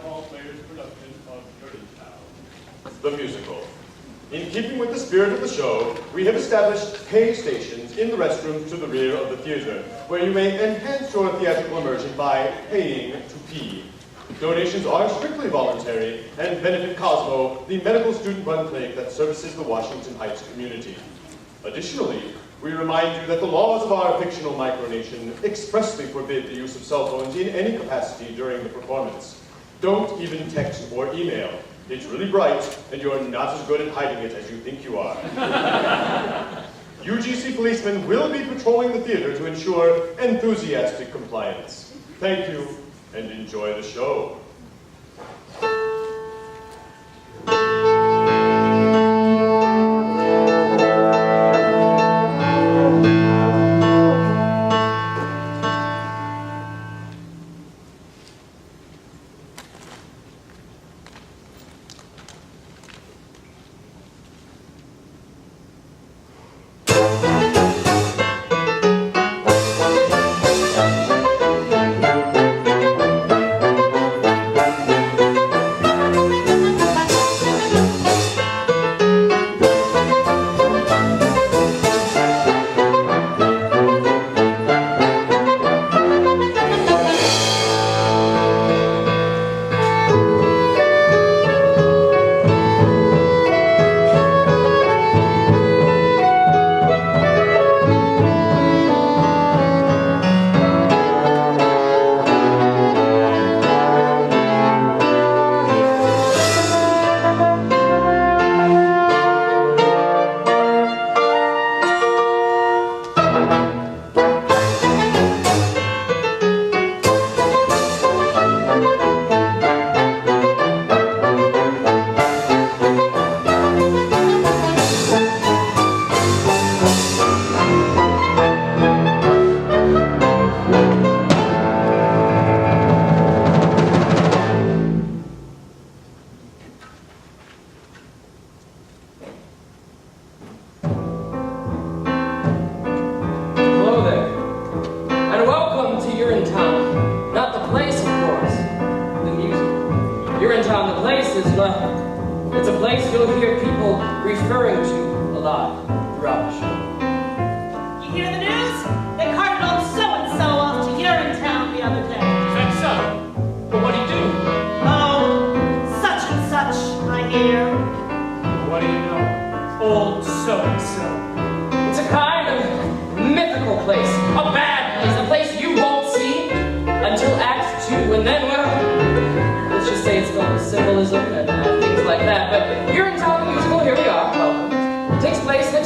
Paul Player's production of Urinetown, the musical. In keeping with the spirit of the show, we have established pay stations in the restrooms to the rear of the theater, where you may enhance your theatrical immersion by paying to pee. Donations are strictly voluntary and benefit Cosmo, the medical student-run clinic that services the Washington Heights community. Additionally, we remind you that the laws of our fictional micronation expressly forbid the use of cell phones in any capacity during the performance. Don't even text or email. It's really bright, and you're not as good at hiding it as you think you are. UGC policemen will be patrolling the theater to ensure enthusiastic compliance. Thank you, and enjoy the show. Urinetown. Not the place, of course. The music. Urinetown, the place is, well, it's a place you'll hear people referring to a lot throughout the show. You hear the news? They carted old so-and-so off to Urinetown the other day. Is that so? But what do you do? Oh, such and such, I hear. What do you know? Old so-and-so. It's a kind of mythical place, a bad place, a place you won't see until Act 2, and then, well, let's just say it's filled with symbolism and things like that. But Urinetown the musical, here we are, welcome. It takes place in a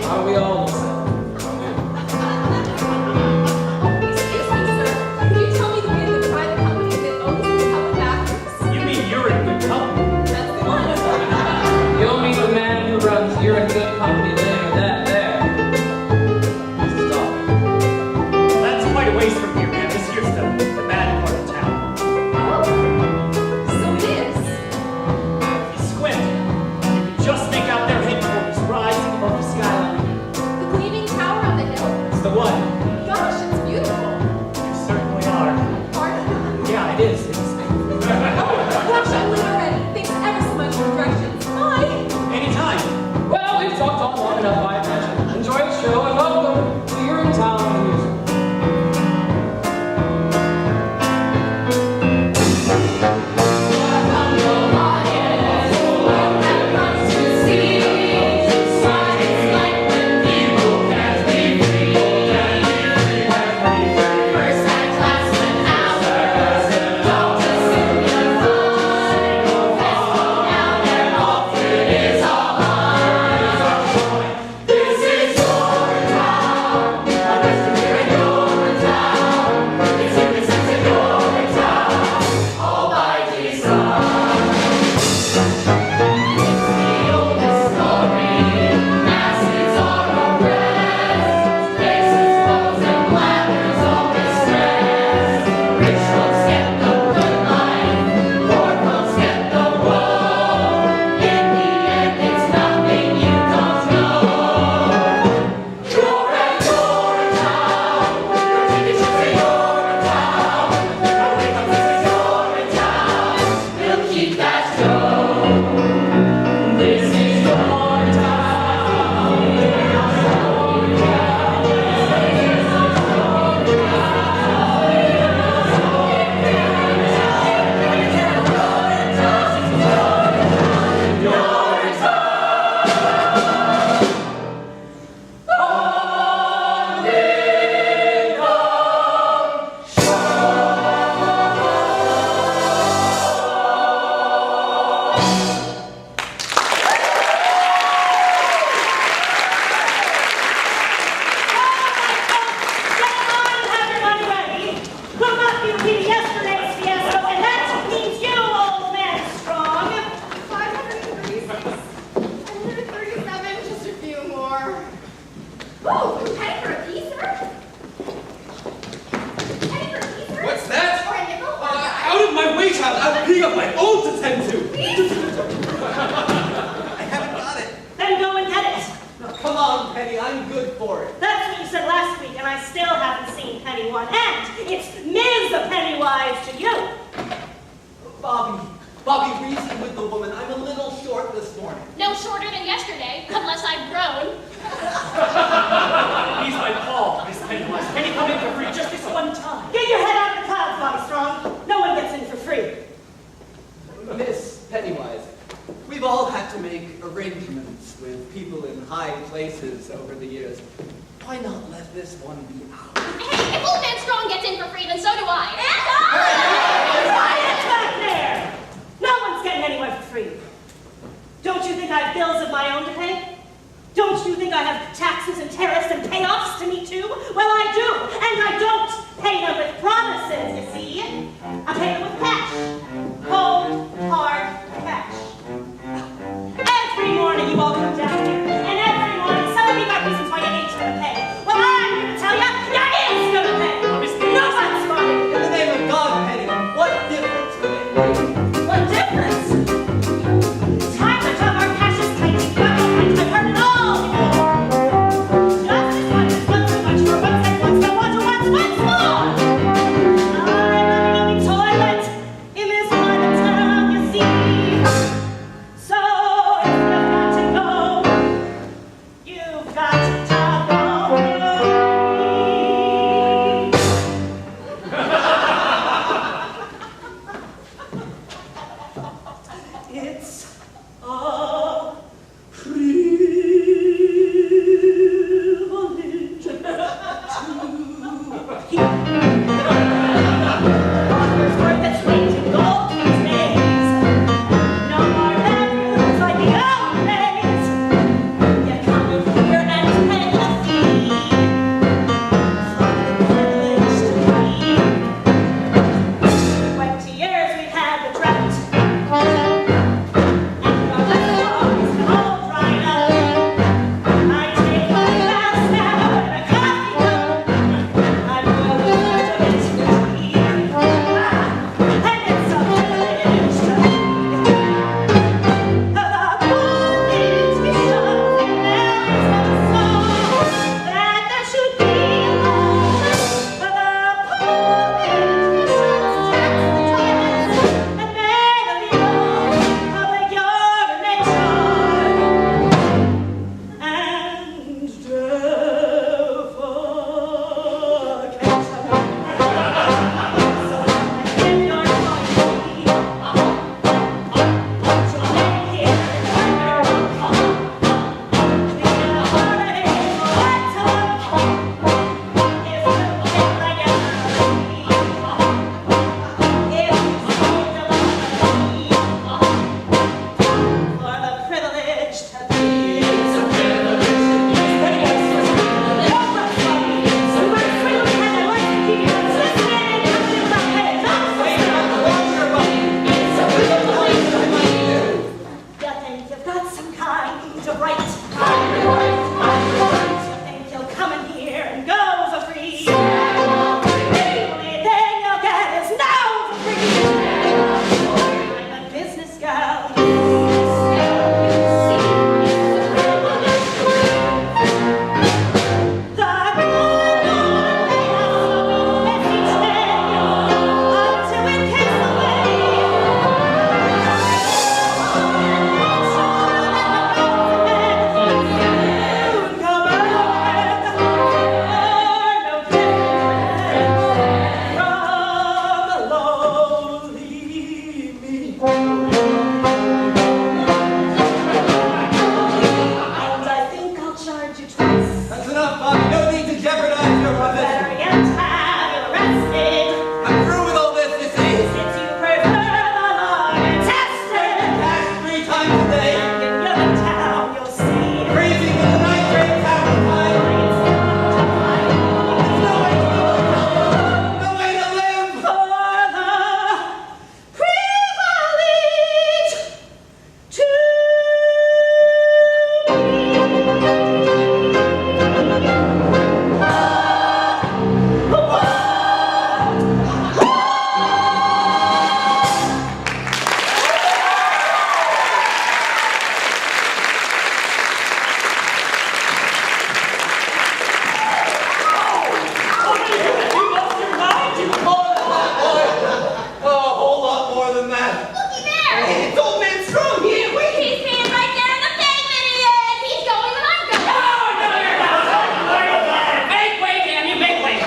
Are we all the same? Excuse me, sir. Can you tell me the way to the private company that owns the public bathrooms? You mean you're in good company? That's the one. You'll meet the man who runs You're in Good Company later, that there. Stop. That's quite a ways from here, man. This here's the bad part of town. Oh, so it is. If you squint, you can just make out their headquarters rising above the skyline. The gleaming tower on the hill. It's the one. Gosh, it's beautiful. You certainly are. Pardon? Yeah, it is. Gosh, I'm late already. Thanks ever so much for directions. Bye. Anytime. Well, we've talked on long enough, I imagine. Enjoy the show and welcome to Urinetown Music. picking up my own to tend to. I haven't got it. Then go and get it. No, come on, Penny, I'm good for it. That's what you said last week, and I still haven't seen Penny one. And it's Ms. Pennywise to you. Bobby, reason with the woman. I'm a little short this morning. No shorter than yesterday, unless I've grown. He's my Paul, Miss Pennywise. Can he come in for free just this one time? Get your head out of the clouds, Bobby Strong. No one gets in for free. Miss Pennywise, we've all had to make arrangements with people in high places over the years. Why not let this one be ours? Hey, if Old Man Strong gets in for free, then so do I. Quiet back there! No one's getting anywhere for free. Don't you think I have bills of my own to pay? Don't you think I have taxes and tariffs and payoffs to meet too? Well, I do, and I don't pay them with promises, you see. I pay them with cash. Cold, hard cash. Every morning you all come down here, and every morning some of you got reasons why you ain't gonna pay. Well, I'm here to tell you, you is gonna pay. No one's fine. In the name of God, Penny, what difference would it make? What difference? Time to shove our cash is tight. I've heard it all before. That's enough, Bobby. No need to jeopardize your Better position. yet, have you arrested? I'm through with all this, you see. Since you prefer the long and tested. Cash 3 times a day. In Urinetown, you'll see. Freezing with the night train travel time. It's not a fight. There's no way to live. No way to live. For the privilege to You lost your mind? More than that, boy. Oh, a whole lot more than that. Looky there! It's old man Strong here. Wait. He's being right there in the pavement he is! He's going when I'm going! No, you're not. Make way, damn you, make way.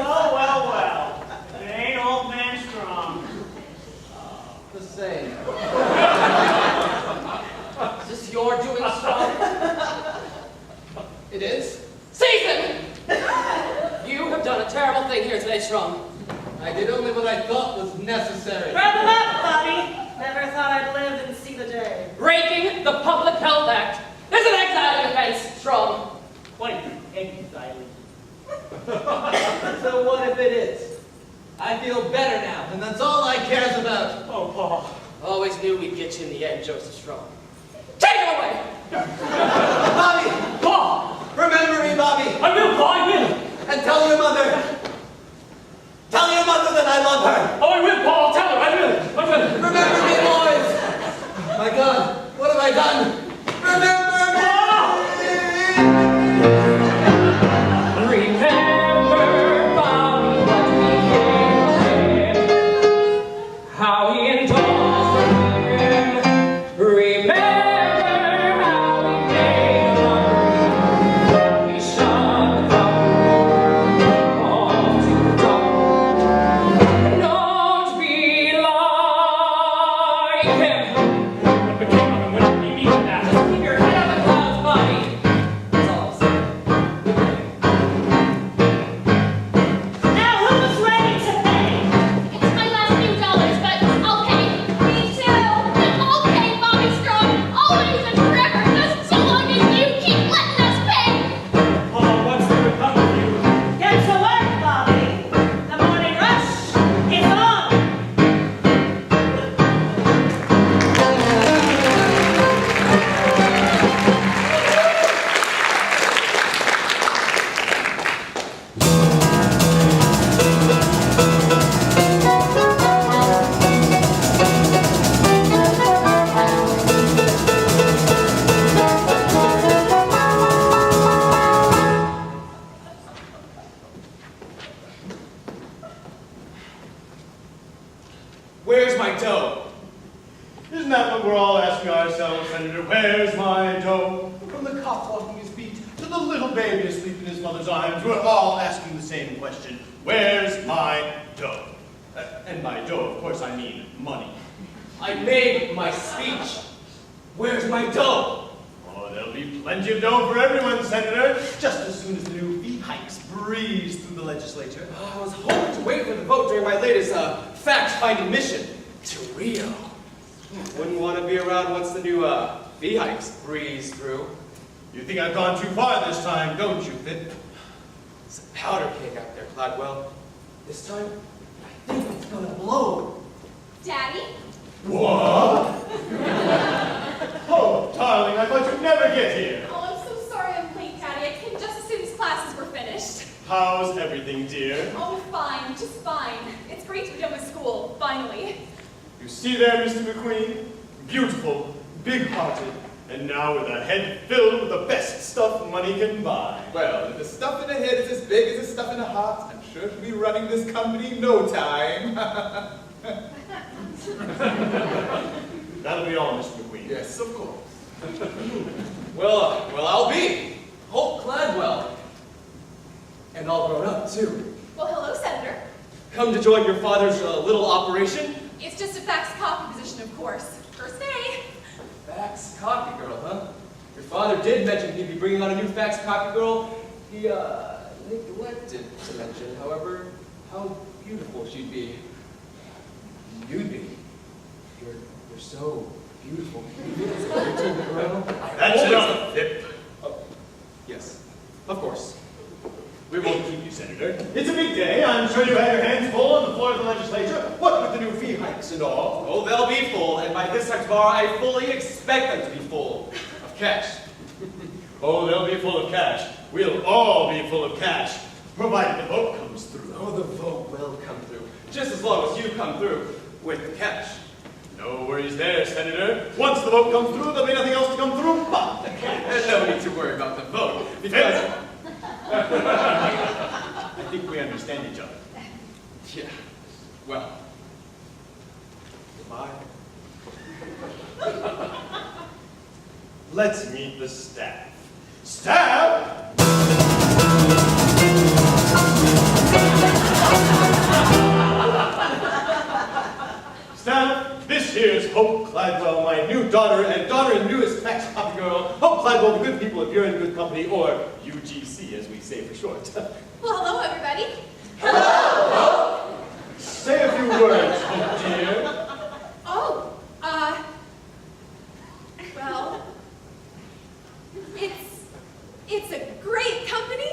Oh, well. It ain't old man Strong. The same. Is this your doing, Strong? It is? Seize him! You have done a terrible thing here today, Strong. I did only what I thought was necessary. grab him up, Bobby. Never thought I'd live and see the day. Breaking the Public Health Act is an exiling offense, Strong. Quite exciting. So what if it is? I feel better now, and that's all I cares about. Oh, Paul. Always knew we'd get you in the end, Joseph Strong. Take him away! Bobby! Paul! Remember me, Bobby! I will, Paul, I will! And tell your mother! Tell your mother that I love her! Oh, I will, Paul! Tell her, I will! I will! Remember me, boys! My God, what have I done? Remember me! Remember, Bobby, what we did, how he indulged him. Remember how we made hungry. We shot the cup off to the top. Don't be like him. What became of him when we meet that? Just keep your head out of the clouds, Bobby. That's all I'm saying. Now who's ready to pay? It's my last few dollars, but I'll pay. Me too! And I'll pay, Bobby Strong! Always and forever, just so long as you keep letting us pay! Paul, what's going to come of you? Get to work, Bobby. The morning rush is on. Where's my dough? Isn't that what we're all asking ourselves, Senator? Where's my dough? From the cop walking his beat to the little baby asleep in his mother's arms, we're all asking the same question. Where's my dough? And by dough, of course, I mean money. I made my speech. Where's my dough? Oh, there'll be plenty of dough for everyone, Senator, just as soon as the new fee hikes breeze through the legislature. I was hoping to wait for the vote during my latest fact-finding mission to Rio. Wouldn't want to be around once the new fee hikes breeze through. You think I've gone too far this time, don't you, Fit? It's a powder keg out there, Cladwell. This time, I think it's gonna blow. Daddy? What? Oh, darling, I thought you'd never get here. Oh, I'm so sorry I'm late, Daddy. I came just as soon as classes were finished. How's everything, dear? Oh, fine, just fine. It's great to be done with school, finally. You see there, Mr. McQueen? Beautiful, big-hearted, and now with a head filled with the best stuff money can buy. Well, if the stuff in the head is as big as the stuff in the heart, I'm sure she'll be running this company in no time. That'll be all, Mr. McQueen. Yes, of course. Well, I'll be Holt Cladwell. And all grown up, too. Well, hello, Senator. Come to join your father's little operation? It's just a fax copy position, of course. First day. Fax copy girl, huh? father did mention he'd be bringing on a new fax copy girl, he neglected to mention, however, how beautiful she'd be. You'd be. You're so beautiful. That's enough, Pip. Oh, yes, of course. We won't keep you, Senator. It's a big day. I'm sure you had your hands full on the floor of the legislature. What with the new fee hikes and all? Oh, they'll be full, and by this time tomorrow, I fully expect them to be full of cash. Oh, they'll be full of cash. We'll all be full of cash, provided the vote comes through. Oh, the vote will come through, just as long as you come through with the cash. No worries there, Senator. Once the vote comes through, there'll be nothing else to come through but the cash. There's no need to worry about the vote, because... I think we understand each other. Yeah, well, goodbye. Let's meet the staff. Staff! Staff, this here's Hope Cladwell, my new daughter and newest fax copy girl. Hope Cladwell, the good people if you're in good company, or UGC as we say for short. Well, hello, everybody. Say a few words, Hope dear. Oh, well, it's a great company,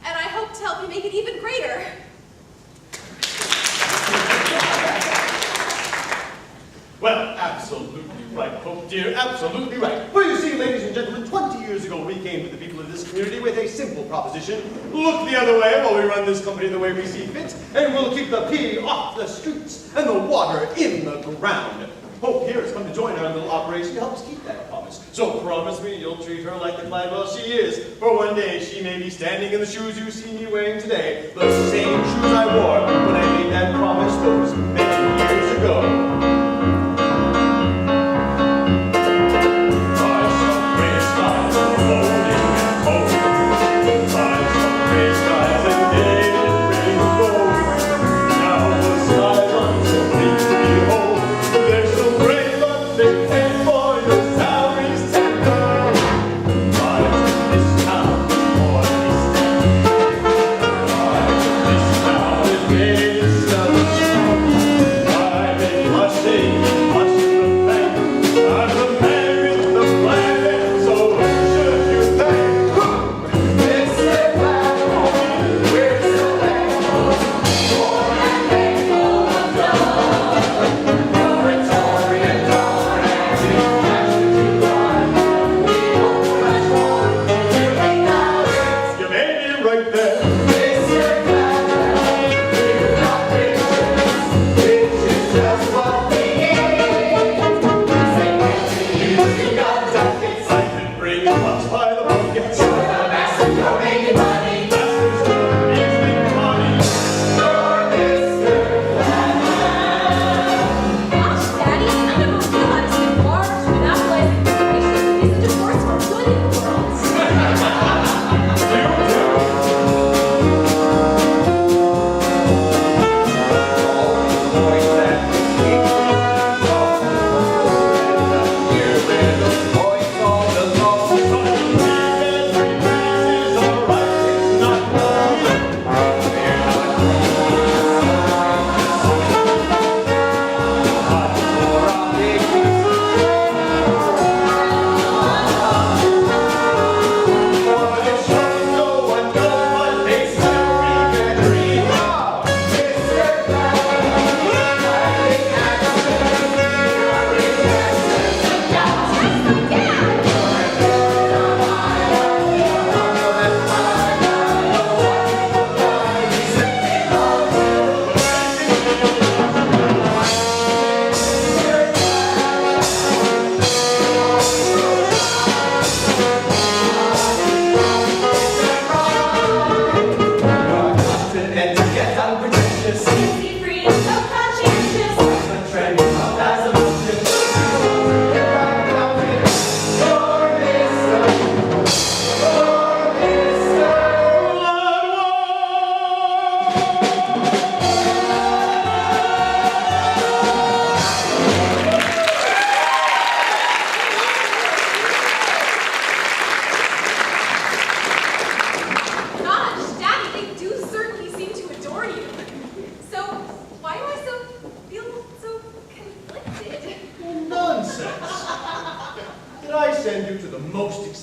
and I hope to help you make it even greater. Well, absolutely right, Hope dear, absolutely right. Well, you see, ladies and gentlemen, 20 years ago we came to the people of this community with a simple proposition. Look the other way while we run this company the way we see fit, and we'll keep the pee off the streets and the water in the ground. Hope here has come to join our little operation to help us keep that promise. So promise me you'll treat her like the Cladwell she is, for one day she may be standing in the shoes you see me wearing today, the same shoes I wore when I made that promise those many years ago.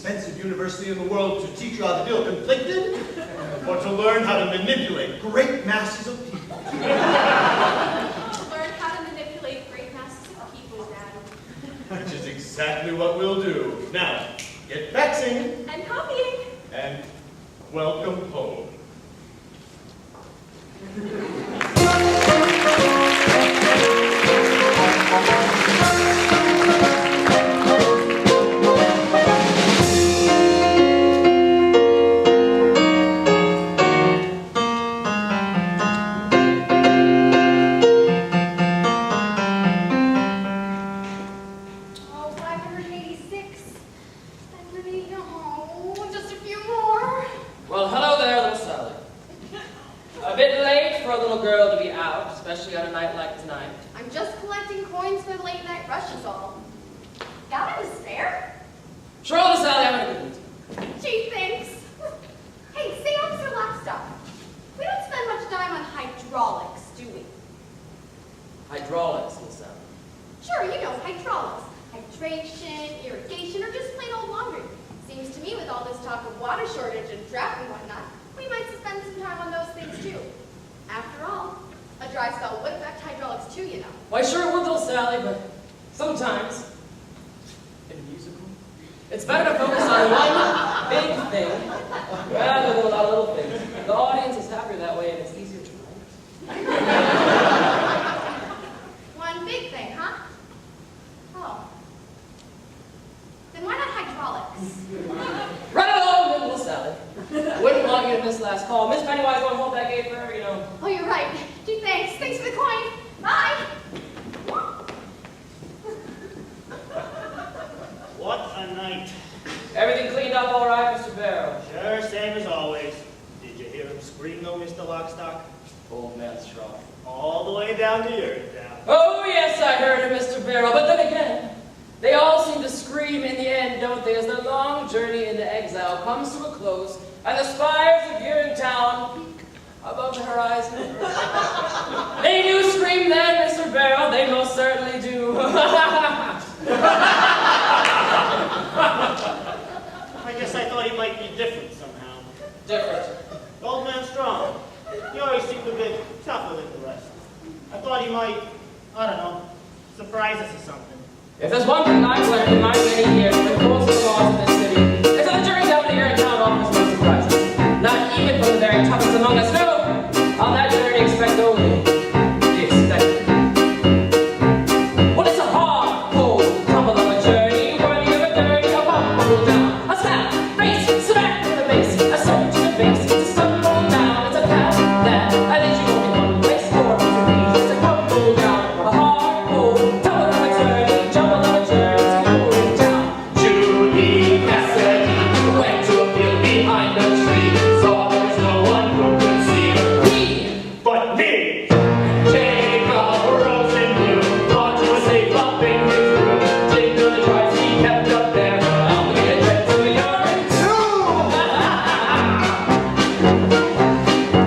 expensive university in the world to teach you how to deal with conflicted, or to learn how to manipulate great masses of people? Learn how to manipulate great masses of people, Dad. Which is exactly what we'll do. Now, get faxing, And copying. and welcome home. Oh, 586. I'm gonna need, oh, just a few more. Well, hello there, little Sally. A bit late for a little girl to be out, especially on a night like tonight. I'm just collecting coins for the late night rush is all. Got it to spare? Sure, little Sally, I'm in a good mood. Gee, thanks. Hey, say, Officer Lockstock. We don't spend much time on hydraulics, do we? Hydraulics, little Sally. Sure, you know, hydraulics. Hydration, irrigation, or just plain old laundry. Seems to me with all this talk of water shortage and drought and whatnot, we might spend some time on those things too. After all, a dry spell would affect hydraulics too, you know. Why, sure it would, little Sally, but sometimes, in a musical, it's better to focus on one big thing rather than a lot of little things. The audience is happier that way, and it's easier to write. One big thing, huh? Oh. Then why not hydraulics? Right along, little Sally. Wouldn't want you to miss last call. Miss Pennywise won't hold that gate for her, you know. Oh, you're right. Gee, thanks. Thanks for the coin. Bye. What a night. Everything cleaned up all right, Mr. Barrow? Sure, same as always. Did you hear him scream though, Mr. Lockstock? Old man strong. All the way down to Urinetown. Oh, yes, I heard it, Mr. Barrow. But then again, they all seem to scream in the end, don't they, as their long journey into exile comes to a close, and the spires of Urinetown peak above the horizon. They do scream then, Mr. Barrow. They most certainly do. I guess I thought he might be different somehow. Different. Old man strong. He always seemed a bit tougher than the rest. I thought he might, I don't know, surprise us or something. If there's one thing I've learned in my many years with the rules and laws in this city, it's that the journey down to Urinetown offers no surprises. Not even from the very toughest among us. No! On that journey, expect only the expected. Well, it's a hard, cold, tumble of a journey, worthy of a dirty, a bump, roll down. A slap, face, smack to the base, a surge to the base, it's a stumble down. It's a path that I think you only one place for to be. It's a crumble down, a hard, cold, tumble of a journey, jumble of a journey to Urinetown. Judy Cassidy went to a field behind a tree, saw there was no one who could see her. He, But me! Jacob rose in blue, thought to a safe up in his room. Dig through the tribes he kept up there, I'll be a dread to Urinetown.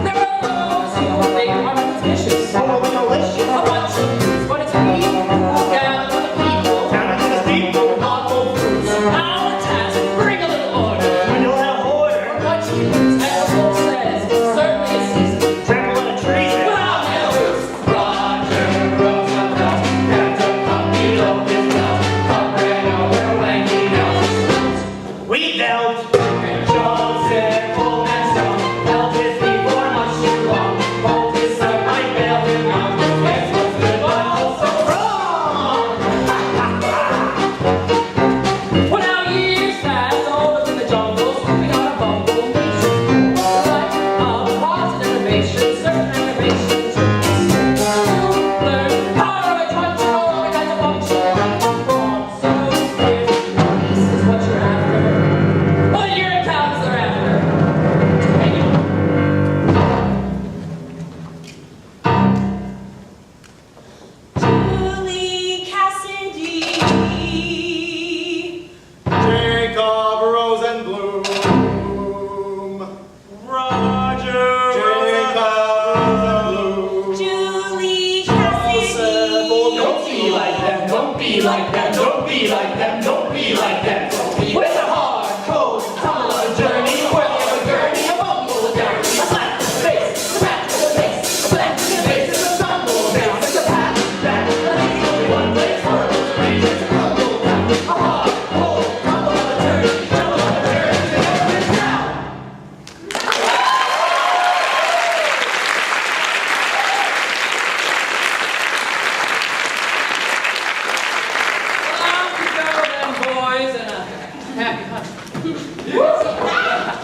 There are those who think are suspicious. A bunch of dudes, but it's me who gather the people. Down to the people! Awful fruits, our task, bring a little order. We don't have order! What you use, as the book says, certainly a season. Trample on a treason! Without news, Roger Roosevelt kept a puppy of his belt, up ran over wanky nose. We dealt! And Joseph, old man strong, held his feet for much too long. Hold his son, I bailed him out. Yes, what's good, but also wrong. Well, now years pass, all up in the jungle, scooping out a bumble, nations cool. Like a positive innovation, certain innovations to learn power of a country, organize a function, so if this is what you're after, well, Urinetown is their after.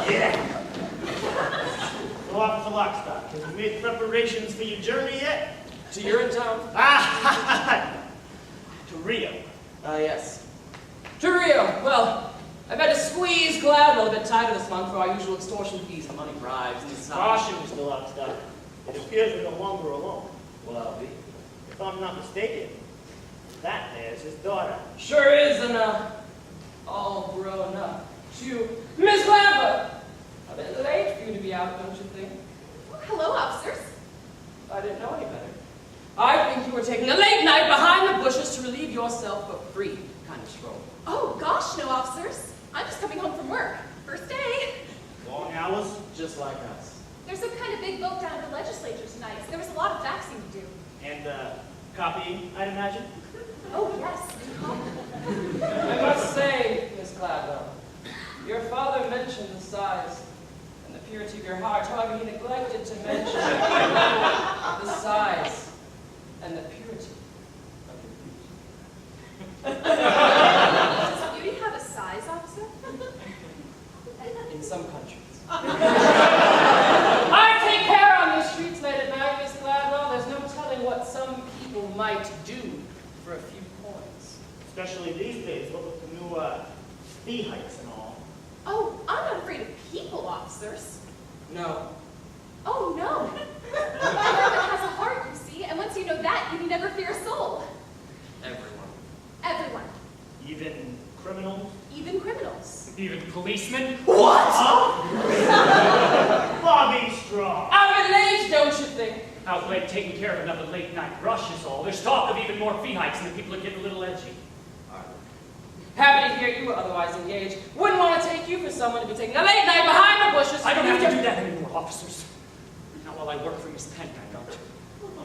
Yeah. So Officer Lockstock, have you made preparations for your journey yet? To Urinetown? To Rio. Yes. To Rio. Well, I've had to squeeze Cloud a little bit tighter this month for our usual extortion fees and money bribes and such. Caution, Mr. Lockstock. It appears we're no longer alone. Well, I'll be. If I'm not mistaken, that there's his daughter. Sure is, and all grown up. You, Miss Clapper! A bit late for you to be out, don't you think? Hello, officers. I didn't know any better. I think you were taking a late night behind the bushes to relieve yourself of a free kind of stroll. Oh, gosh, no, officers. I'm just coming home from work. First day. Long hours? Just like us. There's some kind of big vote down at the legislature tonight, so there was a lot of faxing to do. And, copying, I'd imagine? Oh, yes. I must say, Miss Gladwell, your father mentioned the size and the purity of your heart. However, he neglected to mention the size and the purity of your beauty. Does beauty have a size, officer? In some countries. I take care on these streets late at night, Miss Gladwell. There's no telling what some people might do for a few coins. Especially these days, what with the new, fee hikes and all. Oh, I'm not afraid of people, officers. No. Oh, no. Everyone has a heart, you see, and once you know that, you can never fear a soul. Everyone. Everyone. Even criminals? Even criminals. Even policemen? What? Bobby Strong! Out of age, don't you think? Out late taking care of another late night rush is all. There's talk of even more fee hikes and the people are getting a little edgy. Happy to hear you were otherwise engaged. Wouldn't want to take you for someone to be taking a late night behind the bushes. I don't have to do that anymore, officers. Not while I work for Miss Pent, I don't.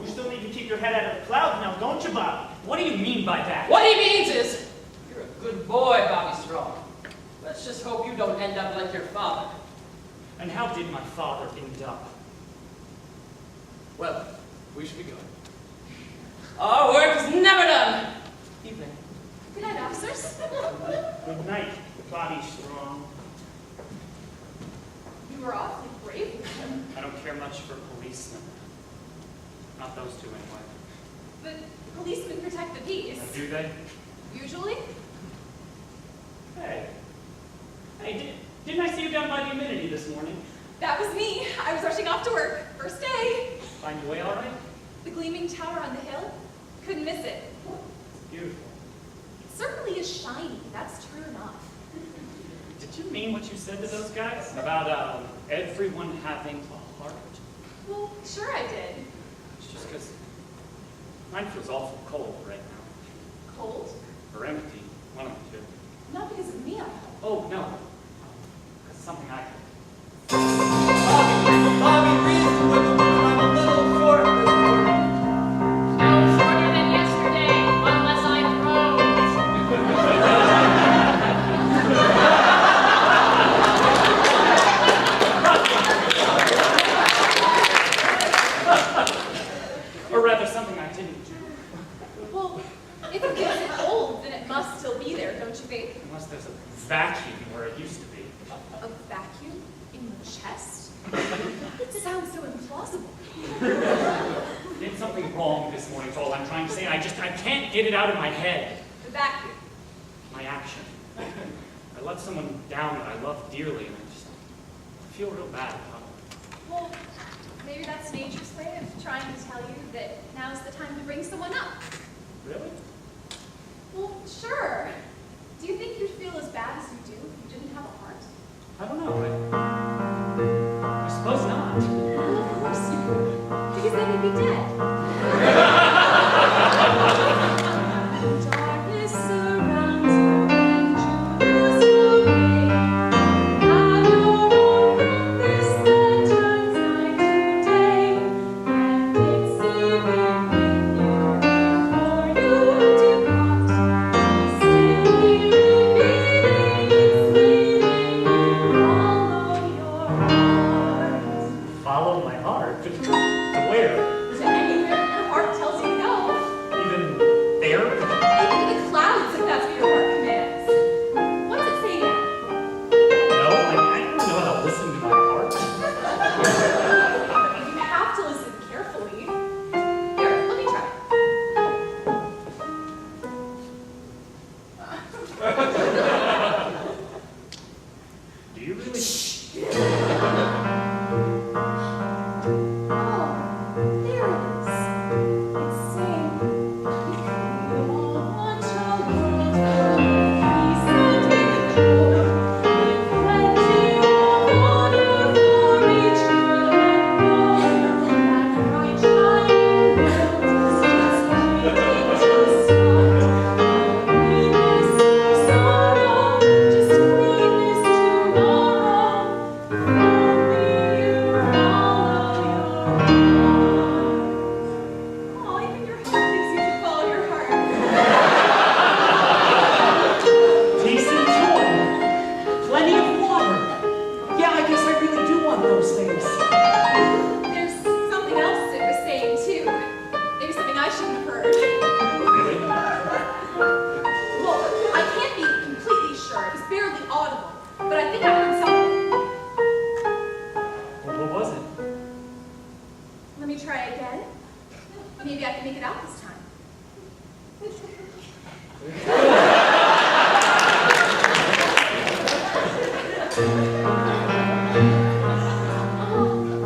You still need to keep your head out of the clouds now, don't you, Bobby? What do you mean by that? What he means is, you're a good boy, Bobby Strong. Let's just hope you don't end up like your father. And how did my father end up? Well, we should be going. Our work is never done. Evening. Good night, officers. Good night, Bobby Strong. You were awfully brave. I don't care much for policemen. Not those two, anyway. But policemen protect the peace. Do they? Usually. Hey. Hey, didn't I see you down by the amenity this morning? That was me. I was rushing off to work. First day. Find your way all right? The gleaming tower on the hill. Couldn't miss it. It's beautiful. It certainly is shiny. That's true enough. Did you mean what you said to those guys? About, everyone having a heart? Well, sure I did. It's just because mine feels awful cold right now. Cold? Or empty. One of the two. Not because of me, I hope. Oh, no. Because something I did. Bobby, reason with the one I'm a little short this morning. No shorter than yesterday, unless I Or rather, something I didn't do. Well, if it gets cold, then it must still be there, don't you think? Unless there's a vacuum where it used to be. A vacuum in the chest? It sounds so implausible. Did something wrong this morning, is all I'm trying to say. I can't get it out of my head. The vacuum. My action. I let someone down that I love dearly, and I feel real bad about it. Well, maybe that's nature's way of trying to tell you that now's the time to bring someone up. Really? Well, sure. Do you think you'd feel as bad as you do if you didn't have a heart? I don't know. I suppose not. Well, of course you would. Because then you'd be dead. Darkness surrounds you and you lose your way. Have your own compass that turns night to day. And it's even with you before you depart. Still he remains leading you, follow your heart. Follow my heart? To where? To any Oh,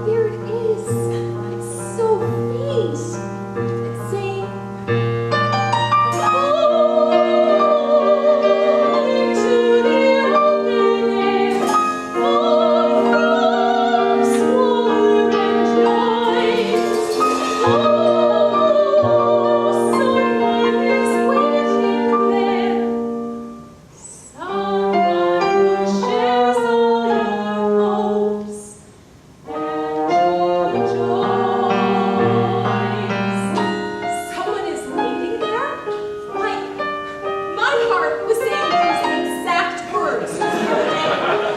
there it is. It's so faint. It's saying, into the open air, far from swirl and noise. Someone is waiting there. Someone who shares all your hopes and your joys. Someone is waiting there? My heart was saying those exact words.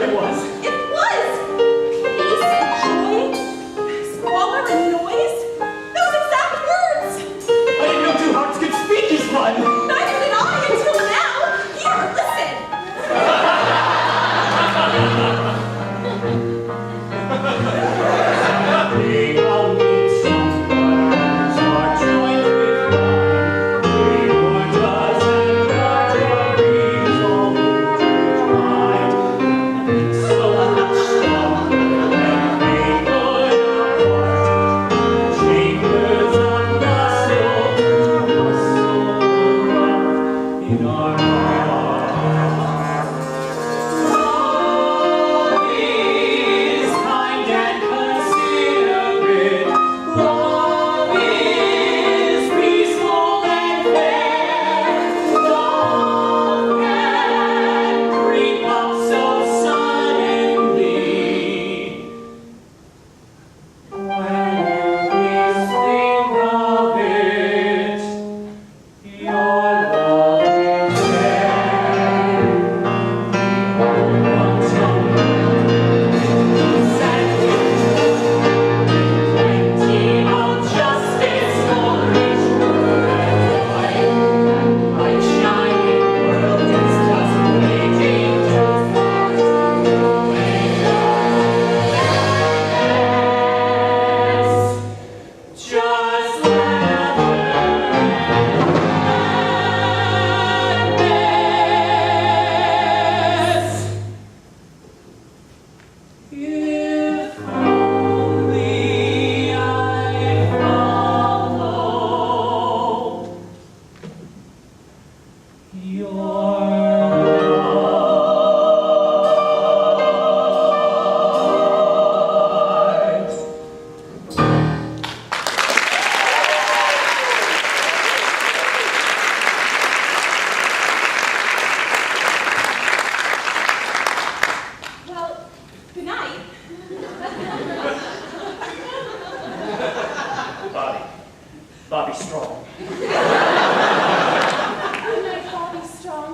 It was. It was! Peace and joy, squalor and noise. Those exact words! I didn't know two hearts could speak as one. Neither did I until now. Here, listen. I'll meet someone, start joined with mine. We were dozen arteries all intertwined. So much stronger than we could apart. Chambers of muscle in our hearts. Love is kind and considerate. Love is peaceful and fair. Love can creep up so suddenly. When we think of it, your love is there. We hold on plenty of justice for each boy. My shining world is just waiting to fall away. Just if only I follow your heart. Well, good night. Bobby Strong. Good night, Bobby Strong.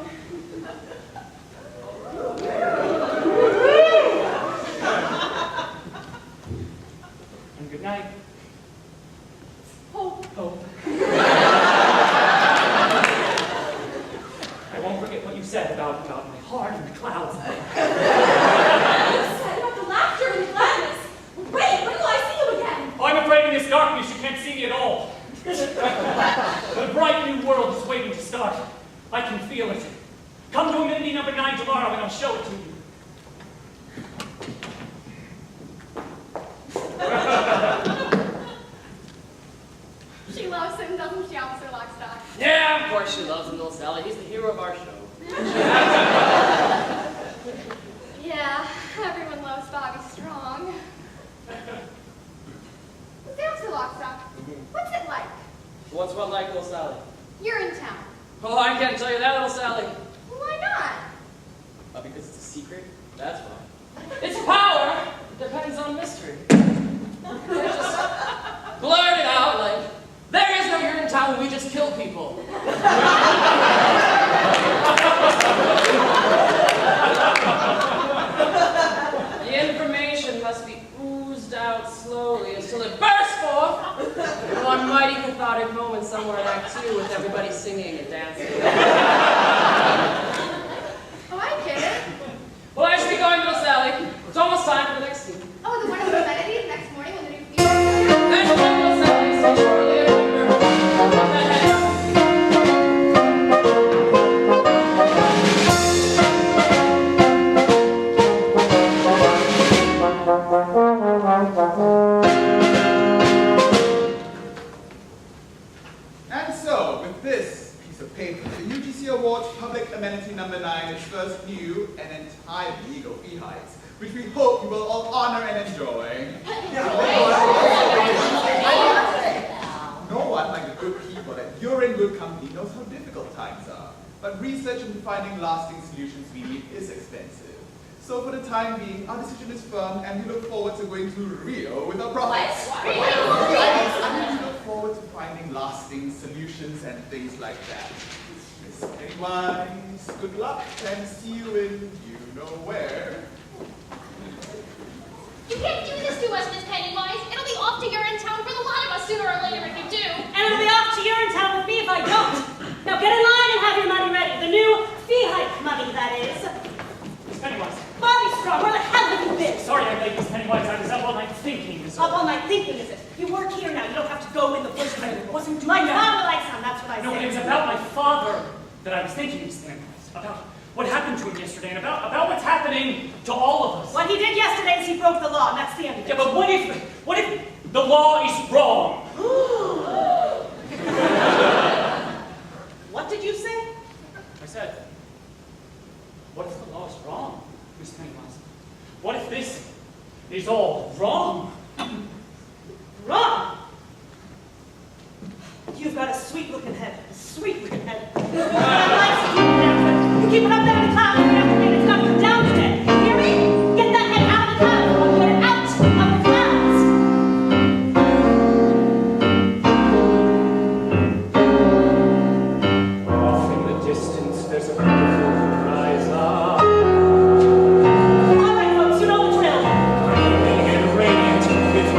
And good night. Hope. Hope. I won't forget what you said about my heart and the clouds. You said about the laughter and the gladness. Wait, when will I see you again? Oh, I'm afraid in this darkness you can't see me at all. The bright new world is waiting to start. I can feel it. Come to amenity number 9 tomorrow and I'll show it to you. She loves him, doesn't she, Officer Lockstock? Yeah, of course she loves him, little Sally. He's the hero of our show. Yeah, everyone loves Bobby Strong. Say, Officer Lockstock, what's it like? What's what like, little Sally? Urinetown. Oh, I can't tell you that, little Sally. Why not? Because it's a secret? That's why. It's power! It depends on mystery. Just blurt it out like, there is no Urinetown, we just kill people. The information must be oozed out slowly until it bursts forth in one mighty cathartic moment somewhere in Act 2 with everybody singing and dancing. Oh, I get it. Well, I should be going, little Sally. It's almost time for the next scene. Oh, the one with amenity the next morning when the new There's one, little Sally. So shortly, remember. which we hope you will all honor and enjoy. No one like the good people that you're in good company knows how difficult times are. But research into finding lasting solutions we need is expensive. So for the time being, our decision is firm and we look forward to going to Rio with our profits. We look forward to finding lasting solutions and things like that. Miss Pennywise, good luck and see you in you know where. You can't do this to us, Miss Pennywise. It'll be off to Urinetown for the lot of us sooner or later if you do. And it'll be off to Urinetown with me if I don't. Now get in line and have your money ready. The new fee hike money, that is. Miss Pennywise. Bobby Strong, where the hell have you been? Sorry I'm late, Miss Pennywise. I was up all night thinking. Up all night thinking, is it? You work here now. You don't have to go in the bush. I wasn't doing My that. father likes him. That's what I No, said. it was about my father that I was thinking, Miss Pennywise. About what happened to him yesterday and about what's happening to all of us. What he did yesterday is he broke the law, and that's the end of it. Yeah, but what if the law is wrong? What did you say? I said, what if the law is wrong, Miss Pennywise? What if this is all wrong? Wrong! You've got a sweet-looking head. A sweet-looking head. You keep it up there in the clouds, and after that, it's got to come down today. You hear me? Get that head out of the clouds. I want to get it out of the clouds. Off in the distance, there's a beautiful horizon. All right, folks, you know the drill. Gleaming and radiant with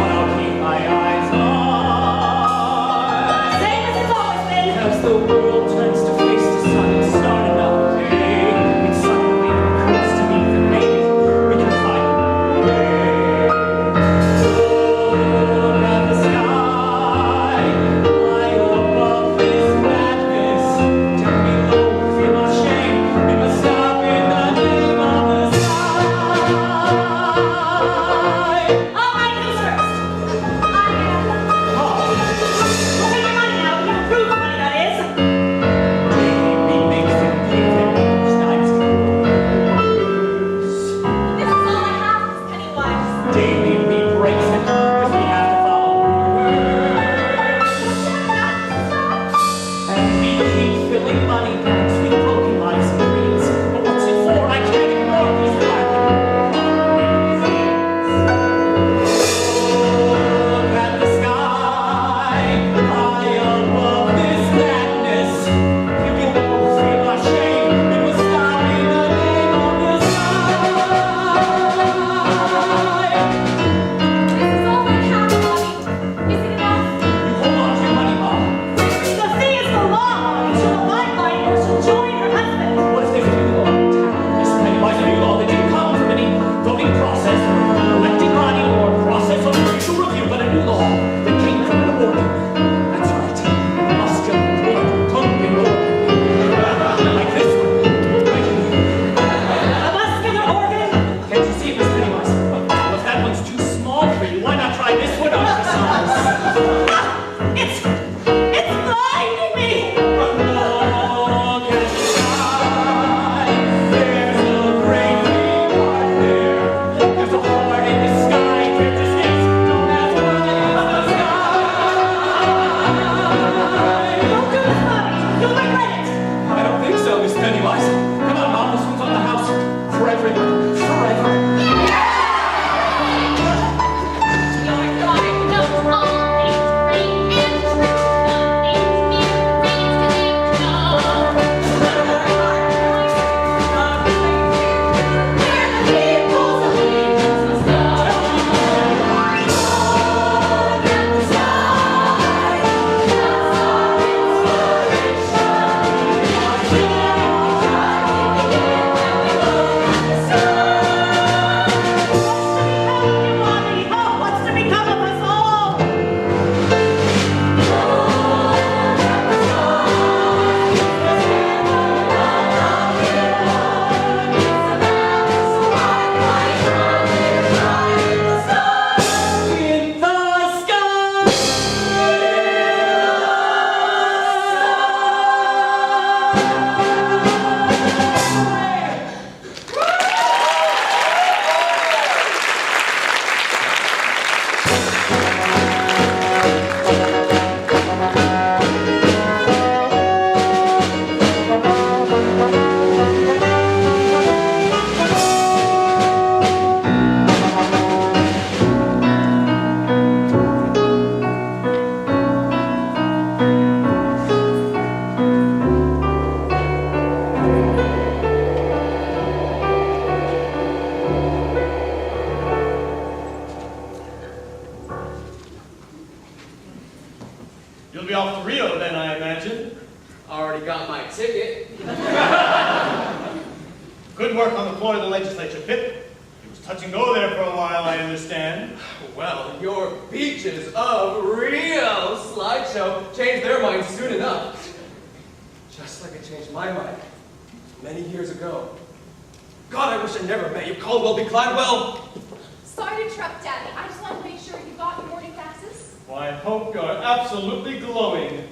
my ticket. Good work on the floor of the legislature, Pip. It was touch and go there for a while, I understand. Well, your beaches of Rio slideshow changed their minds soon enough. Just like it changed my mind many years ago. God, I wish I never met you, Caldwell B. Cladwell. Sorry to interrupt, Daddy. I just wanted to make sure you got your morning faxes. Well, I hope you're absolutely glowing. It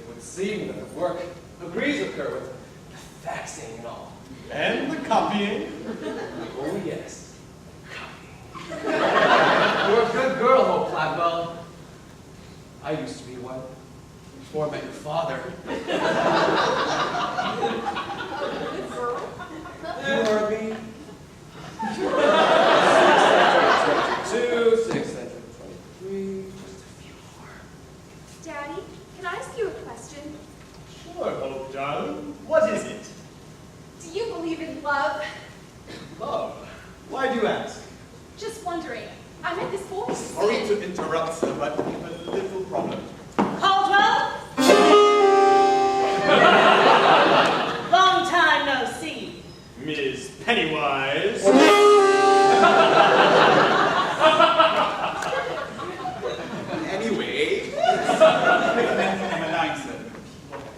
would seem that the work agrees with her with the faxing and all. And the copying. Oh, yes. Copying. You're a good girl, Hope Cladwell. I used to be one before I met your father. Good girl. You heard me. 622, 623, just a few more. Daddy, can I ask you a question? Sure, Hope, darling. What is it? Do you believe in love? Love. Why do you ask? Just wondering. I met this boy. Sorry to interrupt, sir, but we have a little problem. Caldwell? Long time no see. Ms. Pennywise. Anyway, recommend number 9, sir.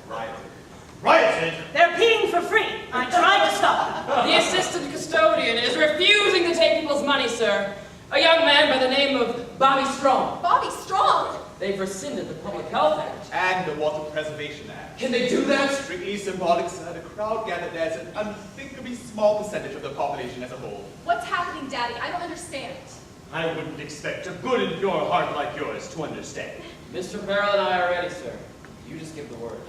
Right. Rioted. They're peeing for free. I tried to stop them. The assistant custodian is refusing to take people's money, sir. A young man by the name of Bobby Strong. Bobby Strong! They've rescinded the Public Health Act. And the Water Preservation Act. Can they do that? Strictly symbolic, sir. The crowd gathered there is an unthinkably small percentage of the population as a whole. What's happening, Daddy? I don't understand. I wouldn't expect a good and pure heart like yours to understand. Mr. Farrell and I are ready, sir. You just give the word.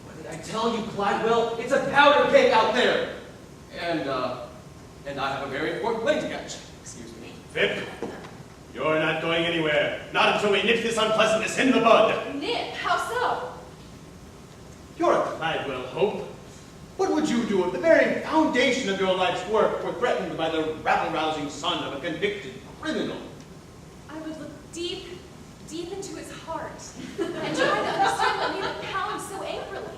What did I tell you, Cladwell? It's a powder cake out there. And I have a very important plane to catch. Excuse me. Pip, you're not going anywhere. Not until we nip this unpleasantness in the bud. Nip, how so? You're a Cladwell, Hope. What would you do if the very foundation of your life's work were threatened by the rabble-rousing son of a convicted criminal? I would look deep into his heart and try to understand what made him pound so angrily.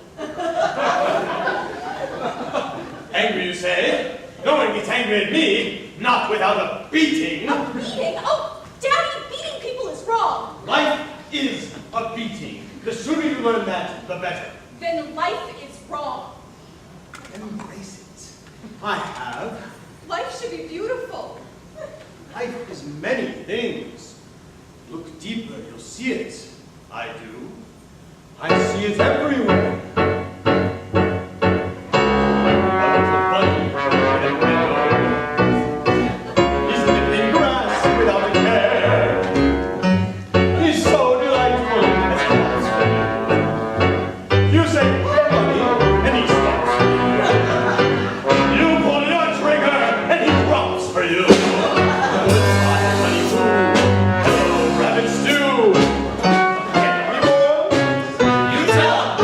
Angry, you say? No one gets angry at me, not without a beating. A beating? Oh, Daddy, beating people is wrong. Life is a beating. The sooner you learn that, the better. Then life is wrong. Embrace it. I have. Life should be beautiful. Life is many things. Look deeper, you'll see it. I do. I see it everywhere. There's a bunny in a meadow. He's nibbling grass without a care. He's so delightful as he walks for you. You say, "Hey, bunny," and he stops for you. You pull your trigger, and he drops for you. Goodbye, bunny boo. Hello, rabbit stew. Get me more? You tell him.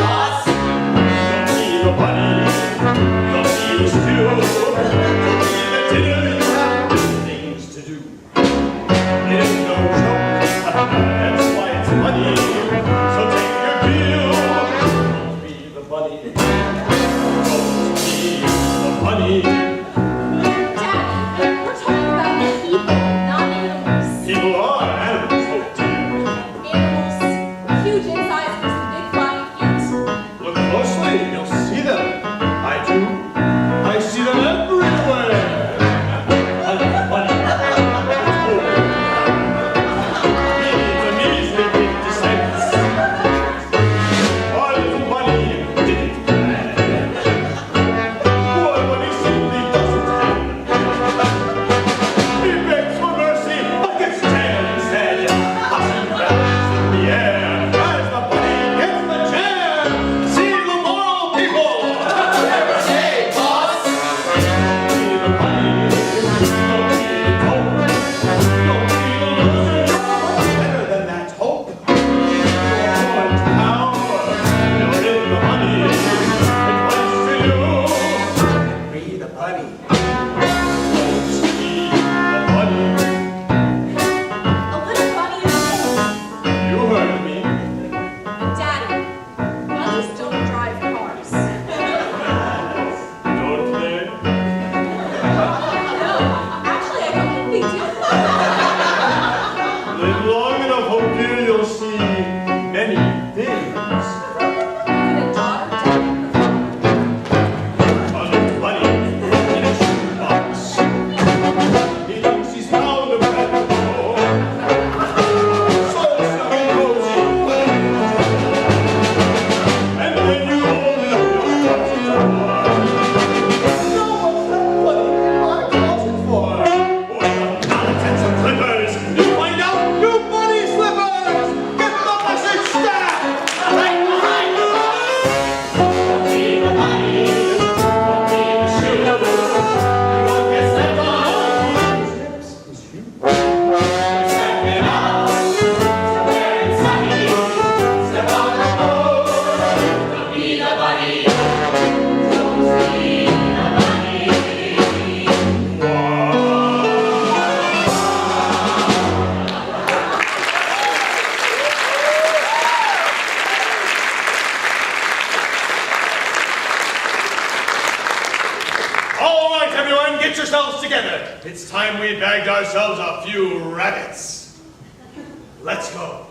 ourselves a few rabbits. Let's go.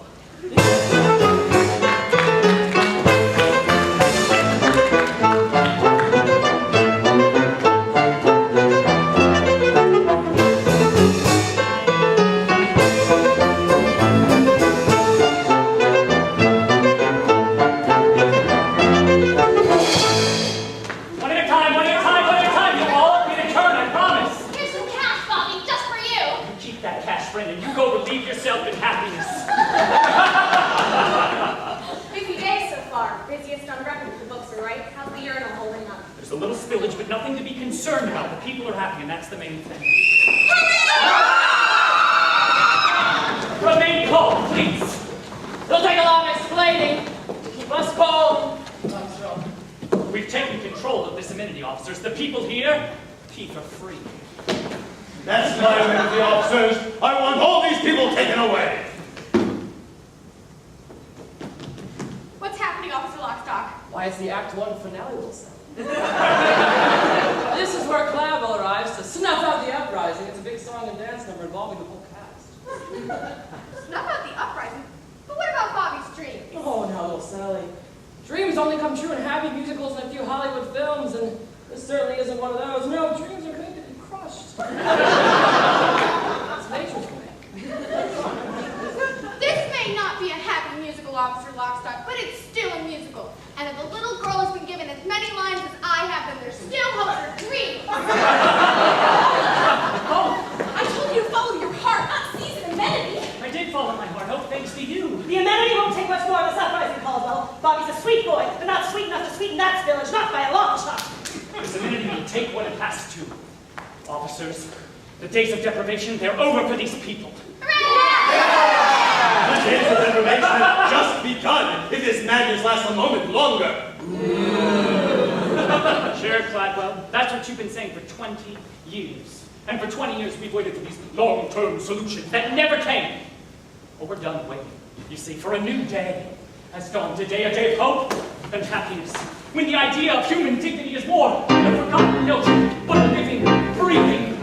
And that's the main thing. Remain calm, please. It'll take a lot of explaining to keep us calm. We've taken control of this amenity, officers. The people here, pee for free. That's my amenity, officers. I want all these people taken away. What's happening, Officer Lockstock? Why, it's the Act 1 finale, Wilson. This is where Clavel arrives to snuff out the uprising. It's a big song and dance number involving the whole cast. Snuff out the uprising? But what about Bobby's dream? Oh, no, little Sally. Dreams only come true in happy musicals and a few Hollywood films, and this certainly isn't one of those. No, dreams are going to be crushed. It's nature's way. This may not be a happy musical, Officer Lockstock, but it's still a musical. And if a little girl has been given as many lines as I have, then there's still hope for dreams. Oh, I told you to follow your heart, not seize an amenity. I did follow my heart. Oh, thanks to you. The amenity won't take much more of this uprising, Caldwell. Bobby's a sweet boy, but not sweet enough to sweeten that village, not by a long shot. This amenity will take what it has to. Officers, the days of deprivation, they're over for these people. The days of deprivation have just begun. If this madness lasts a moment longer. Sure, Cladwell. That's what you've been saying for 20 years. And for 20 years, we've waited for these long-term solutions that never came. Well, we're done waiting. You see, for a new day has dawned today, a day of hope and happiness. When the idea of human dignity is more than a forgotten notion, but a living, breathing